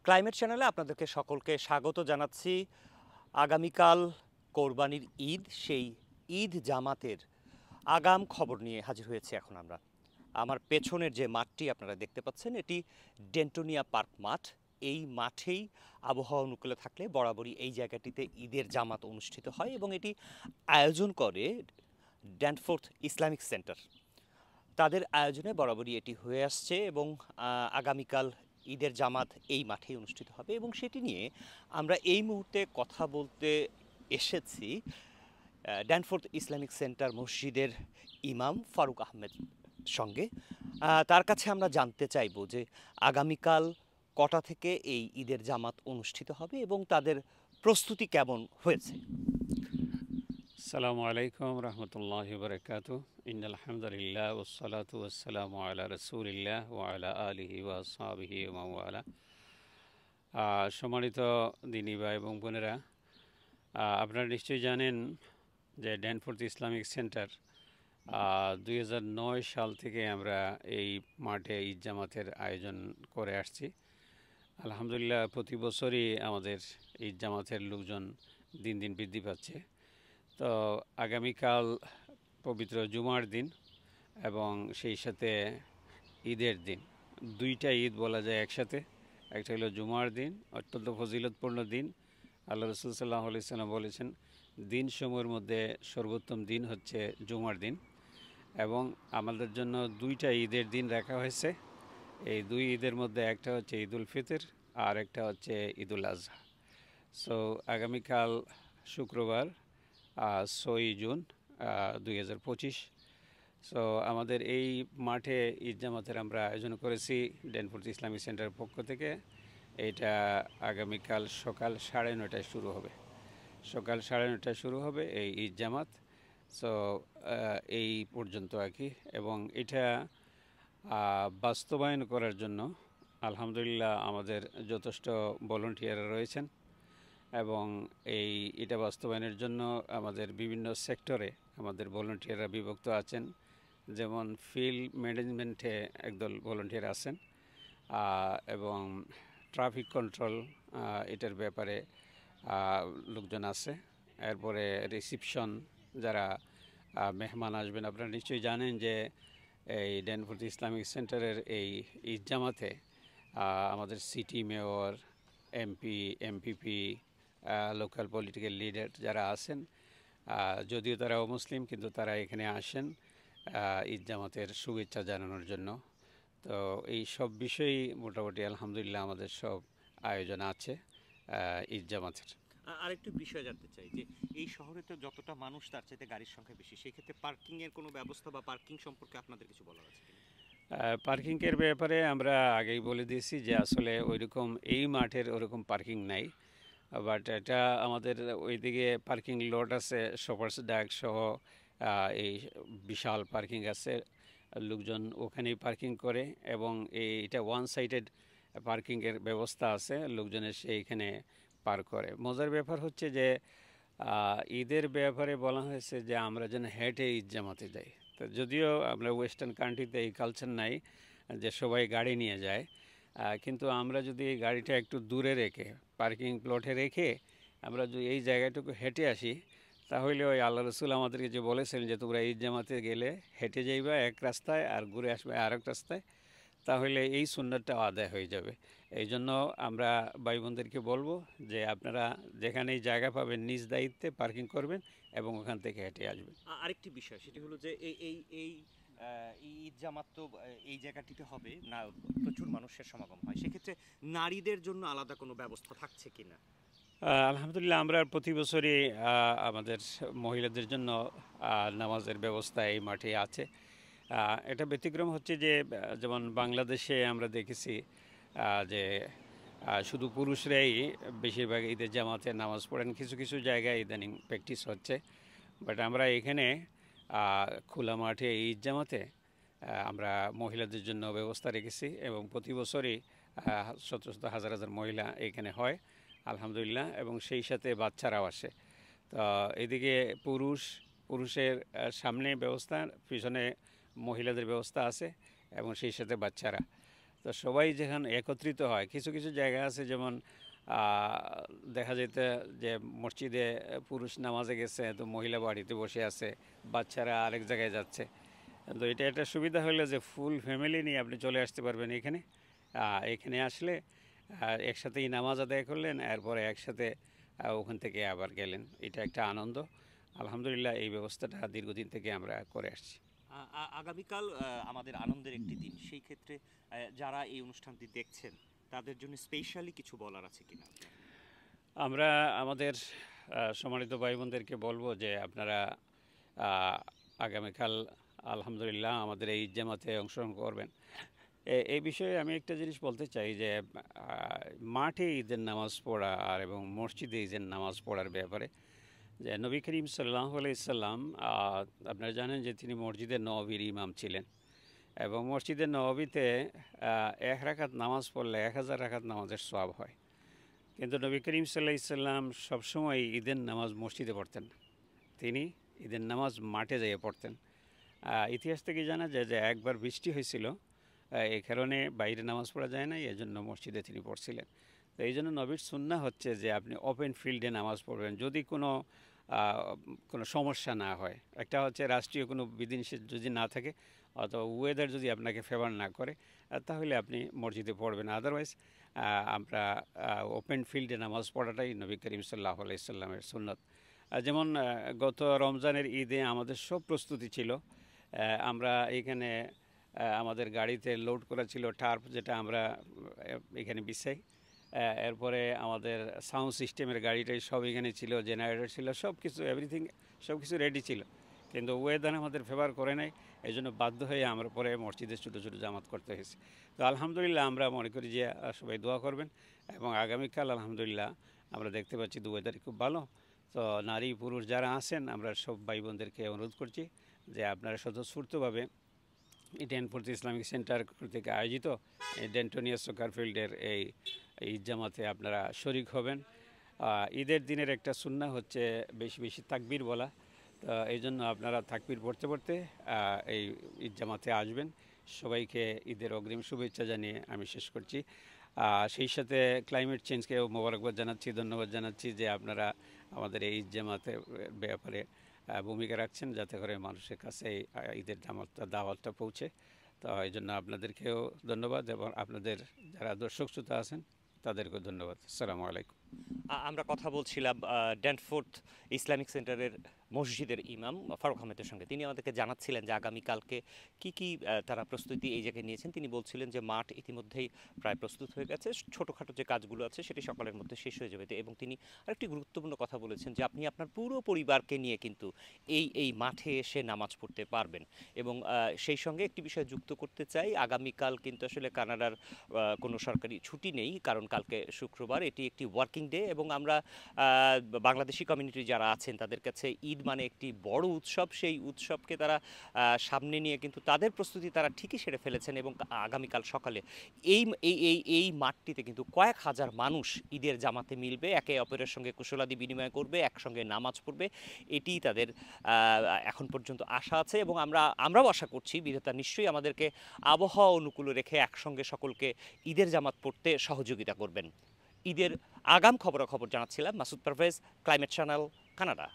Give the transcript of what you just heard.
Climate চ্যানেলে আপনাদেরকে সকলকে স্বাগত জানাচ্ছি। আগামীকাল কোরবানির ঈদ, সেই ঈদ জামাতের আগাম খবর নিয়ে হাজির হয়েছি এখন আমরা। আমার পেছনের যে মাঠটি আপনারা দেখতে পাচ্ছেন, এটি ডেন্টোনিয়া পার্ক মাঠ। এই মাঠেই আবহাওয়া অনুকূলে থাকলে বরাবরই এই জায়গাটিতে ঈদের জামাত অনুষ্ঠিত হয় এবং এটি আয়োজন করে ড্যানফোর্থ ইসলামিক সেন্টার। তাদের আয়োজনে বরাবরই এটি হয়ে আসছে এবং আগামীকাল ঈদের জামাত এই মাঠেই অনুষ্ঠিত হবে এবং সেটি নিয়ে আমরা এই মুহূর্তে কথা বলতে এসেছি ড্যানফোর্থ ইসলামিক সেন্টার মসজিদের ইমাম ফারুক আহমেদ সঙ্গে। তার কাছে আমরা জানতে চাইব যে আগামীকাল কটা থেকে এই ঈদের জামাত অনুষ্ঠিত হবে এবং তাদের প্রস্তুতি কেমন হয়েছে। আসসালামু আলাইকুম রহমতুল্লাহি বারাকাতু। ইন্নাল হামদুলিল্লাহ ওয়াসসালাতু ওয়াসসালামু আলা রাসূলিল্লাহ ওয়া আলা আলিহি ওয়া আসহাবিহি ওয়া মান ওয়ালা। সম্মানিত দিনী ভাই এবং বোনেরা, আপনারা নিশ্চয়ই জানেন যে ড্যানফোর্থ ইসলামিক সেন্টার 2009 সাল থেকে আমরা এই মাঠে ঈদ জামাতের আয়োজন করে আসছি। আলহামদুলিল্লাহ প্রতি বছরই আমাদের ঈদ জামাতের লোকজন দিন দিন বৃদ্ধি পাচ্ছে। তো আগামীকাল পবিত্র জুমার দিন এবং সেই সাথে ঈদের দিন, দুইটা ঈদ বলা যায় একসাথে। একটা হলো জুমার দিন, অত্যন্ত ফজিলতপূর্ণ দিন। আল্লাহ রসুল সাল্লাল্লাহু আলাইহি সাল্লাম বলেছেন, দিন সমূহের মধ্যে সর্বোত্তম দিন হচ্ছে জুমার দিন, এবং আমাদের জন্য দুইটা ঈদের দিন রাখা হয়েছে। এই দুই ঈদের মধ্যে একটা হচ্ছে ঈদুল ফিতর আর একটা হচ্ছে ঈদুল আজহা। সো আগামীকাল শুক্রবার 6 জুন 2025। সো আমাদের এই মাঠে ঈদ জামাতের আমরা আয়োজন করেছি ড্যানফোর্থ ইসলামিক সেন্টারের পক্ষ থেকে। এটা আগামীকাল সকাল 9:30টায় শুরু হবে। সকাল 9:30টায় শুরু হবে এই ঈদ জামাত। সো এই পর্যন্ত আর কি। এবং এটা বাস্তবায়ন করার জন্য আলহামদুলিল্লাহ আমাদের যথেষ্ট ভলান্টিয়াররা রয়েছেন, এবং এটা বাস্তবায়নের জন্য আমাদের বিভিন্ন সেক্টরে আমাদের ভলান্টিয়াররা বিভক্ত আছেন। যেমন ফিল্ড ম্যানেজমেন্টে একদল ভলান্টিয়ার আছেন, এবং ট্রাফিক কন্ট্রোল এটার ব্যাপারে লোকজন আছে। এরপরে রিসিপশন, যারা মেহমান আসবেন। আপনারা নিশ্চয়ই জানেন যে এই ড্যানফোর্থ ইসলামিক সেন্টারের এই ঈদ জামাতে আমাদের city mayor, MP, MPP, local political leader যারা আছেন, যদিও তারা অমুসলিম, কিন্তু তারা এখানে আসেন ঈদ জামাতের শুভেচ্ছা জানানোর জন্য। তো এই সব বিষয়েই মোটামুটি আলহামদুলিল্লাহ আমাদের সব আয়োজন আছে ঈদ জামাতের। আরেকটু বিষয় জানতে চাই যে এই শহরে তো যতটা মানুষ তার চাইতে গাড়ির সংখ্যা বেশি, সেক্ষেত্রে পার্কিং এর কোনো ব্যবস্থা বা পার্কিং সম্পর্কে আপনাদের কিছু বলার আছে কিনা? পার্কিংয়ের ব্যাপারে আমরা আগেই বলে দিয়েছি যে আসলে ওইরকম এই মাঠের ওরকম পার্কিং নাই, বাট এটা আমাদের ওইদিকে পার্কিং লট আছে, শপার্স ডাক সহ এই বিশাল পার্কিং আছে। লোকজন ওখানেই পার্কিং করে, এবং এটা ওয়ান সাইডেড পার্কিংয়ের ব্যবস্থা আছে, লোকজন এসে এইখানে পার্ক করে। মজার ব্যাপার হচ্ছে যে ঈদের ব্যাপারে বলা হয়েছে যে আমরা যেন হেঁটে ঈদ জামাতে যাই। তো যদিও আমরা ওয়েস্টার্ন কান্ট্রিতে এই কালচার নাই যে সবাই গাড়ি নিয়ে যায়, কিন্তু আমরা যদি এই গাড়িটা একটু দূরে রেখে পার্কিং প্লটে রেখে আমরা যদি এই জায়গাটুকু হেঁটে আসি, তাহলে ওই আল্লাহ রসুল আমাদেরকে যে বলেছেন যে তোমরা ঈদ জামাতে গেলে হেঁটে যাইবা এক রাস্তায় আর ঘুরে আসবে আরেক রাস্তায়, তাহলে এই সুন্নাতটা আদায় হয়ে যাবে। এই জন্য আমরা ভাই বোনদেরকে বলবো যে আপনারা যেখানেই জায়গা পাবেন নিজ দায়িত্বে পার্কিং করবেন এবং ওখান থেকে হেঁটে আসবেন। আরেকটি বিষয় সেটি হলো যে এই এই এই ঈদ জামাত তো এই জায়গাটিতে হবে না, প্রচুর মানুষের সমাগম হয়, সেক্ষেত্রে নারীদের জন্য আলাদা কোনো ব্যবস্থা থাকছে কিনা? আলহামদুলিল্লাহ আমরা প্রতি বছরই আমাদের মহিলাদের জন্য নামাজের ব্যবস্থা এই মাঠে আছে। এটা ব্যতিক্রম হচ্ছে যে যেমন বাংলাদেশে আমরা দেখেছি যে শুধু পুরুষরাই বেশিরভাগ ঈদের জামাতে নামাজ পড়েন, কিছু কিছু জায়গায় ইদানিং প্র্যাকটিস হচ্ছে। বাট আমরা এখানে খোলা মাঠে ঈদ জামাতে আমরা মহিলাদের জন্য ব্যবস্থা রেখেছি, এবং প্রতি বছরই শত শত হাজার হাজার মহিলা এখানে হয় আলহামদুলিল্লাহ, এবং সেই সাথে বাচ্চারাও আসে। তো এদিকে পুরুষের সামনে ব্যবস্থা, পিছনে মহিলাদের ব্যবস্থা আছে, এবং সেই সাথে বাচ্চারা। তো তো সবাই যেখানে একত্রিত হয়, কিছু কিছু জায়গা আছে যেমন দেখা যেতে যে মসজিদে পুরুষ নামাজে গেছে, তো মহিলা বাড়িতে বসে আছে, বাচ্চারা আরেক জায়গায় যাচ্ছে। তো এটা একটা সুবিধা হলো যে ফুল ফ্যামিলি নিয়ে আপনি চলে আসতে পারবেন এখানে। এখানে আসলে একসাথেই নামাজ আদায় করলেন, এরপরে একসাথে ওখান থেকে আবার গেলেন। এটা একটা আনন্দ। আলহামদুলিল্লাহ এই ব্যবস্থাটা দীর্ঘদিন থেকে আমরা করে আসছি। আগামীকাল আমাদের আনন্দের একটি দিন, সেই ক্ষেত্রে যারা এই অনুষ্ঠানটি দেখছেন তাদের জন্য স্পেশালি কিছু বলার আছে কিনা? আমরা আমাদের সম্মানিত ভাই বোনদেরকে বলবো যে আপনারা আগামীকাল আলহামদুলিল্লাহ আমাদের এই ঈদ জামাতে অংশগ্রহণ করবেন। এই বিষয়ে আমি একটা জিনিস বলতে চাই যে মাঠে ঈদের নামাজ পড়া আর এবং মসজিদে ঈদের নামাজ পড়ার ব্যাপারে যে নবী করিম সাল্লাল্লাহু আলাইহি সাল্লাম, আপনারা জানেন যে তিনি মসজিদে নববীর ইমাম ছিলেন এবং মসজিদে নববীতে 1 রাকাত নামাজ পড়লে 1000 রাকাত নামাজের সওয়াব হয়। কিন্তু নবী করিম সাল্লাল্লাহু আলাইহি সাল্লাম সবসময় ঈদের নামাজ মসজিদে পড়তেন না, তিনি ঈদের নামাজ মাঠে যেয়ে পড়তেন। ইতিহাস থেকে জানা যায় যে একবার বৃষ্টি হয়েছিল, এই কারণে বাইরে নামাজ পড়া যায় না, এজন্য মসজিদে তিনি পড়ছিলেন। তো এই জন্য নবীর সুন্নাহ হচ্ছে যে আপনি ওপেন ফিল্ডে নামাজ পড়বেন যদি কোনো সমস্যা না হয়। একটা হচ্ছে রাষ্ট্রীয় কোনো বিধিনিষেধ যদি না থাকে অথবা ওয়েদার যদি আপনাকে ফেভার না করে, তাহলে আপনি মসজিদে পড়বেন। আদারওয়াইজ আমরা ওপেন ফিল্ডে নামাজ পড়াটাই নবী করিম সাল্লাল্লাহু আলাইহি সাল্লামের সুন্নত। যেমন গত রমজানের ঈদে আমাদের সব প্রস্তুতি ছিল। আমরা এখানে আমাদের গাড়িতে লোড করা ছিল টার্প, যেটা আমরা এখানে বিছাই। এরপরে আমাদের সাউন্ড সিস্টেমের গাড়িটাই সব এখানে ছিল, জেনারেটর ছিল, সব কিছু এভরিথিং সব কিছু রেডি ছিল। কিন্তু ওয়েদার আমাদের ফেভার করে নাই, এই জন্য বাধ্য হয়ে আমরা পরে মসজিদে ছোটো ছোটো জামাত করতে হয়েছে। তো আলহামদুলিল্লাহ আমরা মনে করি যে সবাই দোয়া করবেন এবং আগামীকাল আলহামদুলিল্লাহ আমরা দেখতে পাচ্ছি ওয়েদারই খুব ভালো। তো নারী পুরুষ যারা আছেন আমরা সব ভাই বোনদেরকে অনুরোধ করছি যে আপনারা স্বতঃস্ফূর্তভাবে ড্যানফোর্থ ইসলামিক সেন্টার কর্তৃক আয়োজিত ডেন্টোনিয়া সকার ফিল্ডের এই ঈদ জামাতে আপনারা শরিক হবেন। ঈদের দিনের একটা সুন্নাহ হচ্ছে বেশি বেশি তাকবীর বলা। তো এই জন্য আপনারা তাকবীর পড়তে পড়তে এই ঈদ জামাতে আসবেন। সবাইকে ঈদের অগ্রিম শুভেচ্ছা জানিয়ে আমি শেষ করছি। সেই সাথে ক্লাইমেট চেঞ্জকেও মোবারকবাদ জানাচ্ছি, ধন্যবাদ জানাচ্ছি যে আপনারা আমাদের এই ঈদ জামাতের ব্যাপারে ভূমিকা রাখছেন যাতে করে মানুষের কাছে এই ঈদের দাওয়াতটা পৌঁছে। তো এই জন্য আপনাদেরকেও ধন্যবাদ এবং আপনাদের যারা দর্শক শ্রোতা আছেন তাদেরকেও ধন্যবাদ। আসসালামু আলাইকুম। আমরা কথা বলছিলাম ড্যানফোর্থ ইসলামিক সেন্টারের মসজিদের ইমাম ফারুক আহমেদের সঙ্গে। তিনি আমাদেরকে জানাচ্ছিলেন যে আগামীকালকে কি কি তারা প্রস্তুতি এই জায়গায় নিয়েছেন। তিনি বলছিলেন যে মাঠ ইতিমধ্যেই প্রায় প্রস্তুত হয়ে গেছে, ছোটোখাটো যে কাজগুলো আছে সেটি সকালের মধ্যে শেষ হয়ে যাবে। এবং তিনি আরেকটি গুরুত্বপূর্ণ কথা বলেছেন যে আপনি আপনার পুরো পরিবারকে নিয়ে কিন্তু এই মাঠে এসে নামাজ পড়তে পারবেন। এবং সেই সঙ্গে একটি বিষয় যুক্ত করতে চাই, আগামীকাল কিন্তু আসলে কানাডার কোনো সরকারি ছুটি নেই, কারণ কালকে শুক্রবার, এটি একটি ওয়ার্কিং ডে। এবং আমরা বাংলাদেশি কমিউনিটি যারা আছেন তাদের কাছে ঈদ মানে একটি বড় উৎসব, সেই উৎসবকে তারা সামনে নিয়ে কিন্তু তাদের প্রস্তুতি তারা ঠিকই সেরে ফেলেছেন। এবং আগামীকাল সকালে এই এই এই এই মাঠটিতে কিন্তু কয়েক হাজার মানুষ ঈদের জামাতে মিলবে, একে অপরের সঙ্গে কুশলাদি বিনিময় করবে, একসঙ্গে নামাজ পড়বে। এটি তাদের এখন পর্যন্ত আশা আছে এবং আমরাও আশা করছি বিধাতা নিশ্চয়ই আমাদেরকে আবহাওয়া অনুকূলে রেখে একসঙ্গে সকলকে ঈদের জামাত পড়তে সহযোগিতা করবেন। ঈদের আগাম খবরাখবর জানাচ্ছিলাম Masud Parvez, climate channel, Canada.